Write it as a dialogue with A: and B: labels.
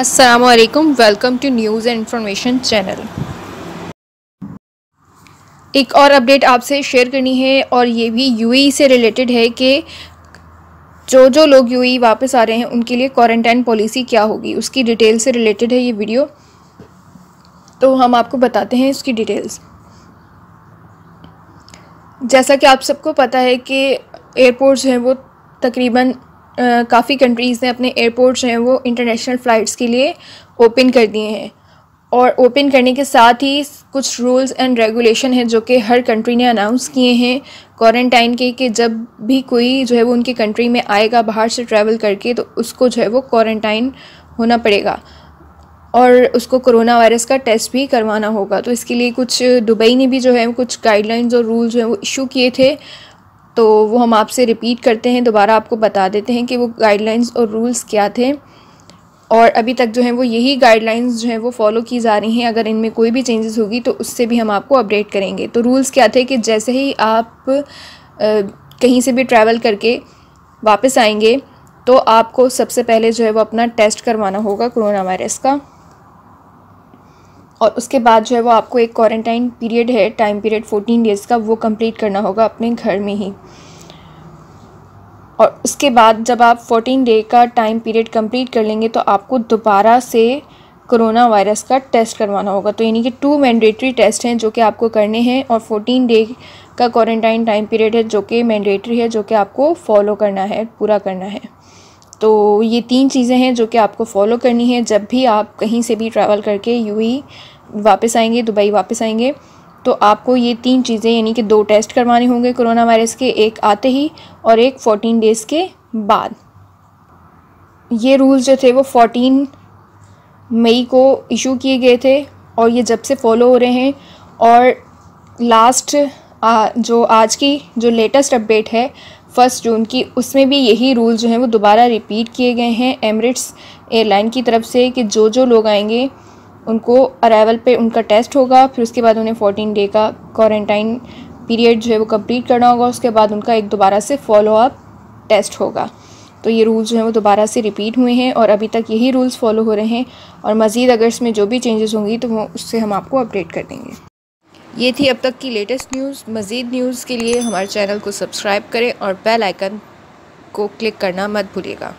A: अस्सलामुअलैकुम, welcome to news and information channel. एक और अपडेट आपसे शेयर करनी है और ये भी यूएई से रिलेटेड है कि जो लोग यूएई वापस आ रहे हैं उनके लिए क्वारंटाइन पॉलिसी क्या होगी, उसकी डिटेल से रिलेटेड है ये वीडियो। तो हम आपको बताते हैं इसकी डिटेल्स। जैसा कि आप सबको पता है कि एयरपोर्ट्स हैं वो तकरीबन काफ़ी कंट्रीज़ ने अपने एयरपोर्ट्स हैं वो इंटरनेशनल फ़्लाइट्स के लिए ओपन कर दिए हैं। और ओपन करने के साथ ही कुछ रूल्स एंड रेगुलेशन हैं जो कि हर कंट्री ने अनाउंस किए हैं क्वारंटाइन के, कि जब भी कोई जो है वो उनकी कंट्री में आएगा बाहर से ट्रैवल करके तो उसको जो है वो क्वारंटाइन होना पड़ेगा और उसको कोरोना वायरस का टेस्ट भी करवाना होगा। तो इसके लिए कुछ दुबई ने भी जो है कुछ गाइडलाइंस और रूल्स जो हैं वो इशू किए थे, तो वो हम आपसे रिपीट करते हैं, दोबारा आपको बता देते हैं कि वो गाइडलाइंस और रूल्स क्या थे। और अभी तक जो है वो यही गाइडलाइंस जो है वो फॉलो की जा रही हैं। अगर इनमें कोई भी चेंजेस होगी तो उससे भी हम आपको अपडेट करेंगे। तो रूल्स क्या थे कि जैसे ही आप कहीं से भी ट्रैवल करके वापस आएंगे तो आपको सबसे पहले जो है वो अपना टेस्ट करवाना होगा कोरोना वायरस का, और उसके बाद जो है वो आपको एक क्वारंटाइन पीरियड है, टाइम पीरियड 14 डेज़ का, वो कंप्लीट करना होगा अपने घर में ही। और उसके बाद जब आप 14 डे का टाइम पीरियड कंप्लीट कर लेंगे तो आपको दोबारा से कोरोना वायरस का टेस्ट करवाना होगा। तो यानी कि 2 मैंडेटरी टेस्ट हैं जो कि आपको करने हैं, और 14 डे का क्वारंटाइन टाइम पीरियड है जो कि मैंडेटरी है, जो कि आपको फॉलो करना है, पूरा करना है। तो ये 3 चीज़ें हैं जो कि आपको फॉलो करनी है जब भी आप कहीं से भी ट्रैवल करके यूएई वापस आएंगे, दुबई वापस आएंगे। तो आपको ये 3 चीज़ें यानी कि 2 टेस्ट करवाने होंगे कोरोना वायरस के, एक आते ही और एक 14 डेज़ के बाद। ये रूल्स जो थे वो 14 मई को इशू किए गए थे और ये जब से फॉलो हो रहे हैं। और लास्ट जो आज की जो लेटेस्ट अपडेट है 1 जून की, उसमें भी यही रूल जो हैं वो दोबारा रिपीट किए गए हैं एमिरेट्स एयरलाइन की तरफ से कि जो लोग आएंगे उनको अराइवल पे उनका टेस्ट होगा, फिर उसके बाद उन्हें 14 डे का क्वारंटाइन पीरियड जो है वो कंप्लीट करना होगा, उसके बाद उनका एक दोबारा से फॉलो अप टेस्ट होगा। तो ये रूल्स जो हैं वो दोबारा से रिपीट हुए हैं और अभी तक यही रूल्स फॉलो हो रहे हैं, और मज़ीद अगर इसमें जो भी चेंजेस होंगी तो वो उससे हम आपको अपडेट कर देंगे। ये थी अब तक की लेटेस्ट न्यूज़। मज़ीद न्यूज़ के लिए हमारे चैनल को सब्सक्राइब करें और बेल आइकन को क्लिक करना मत भूलिएगा।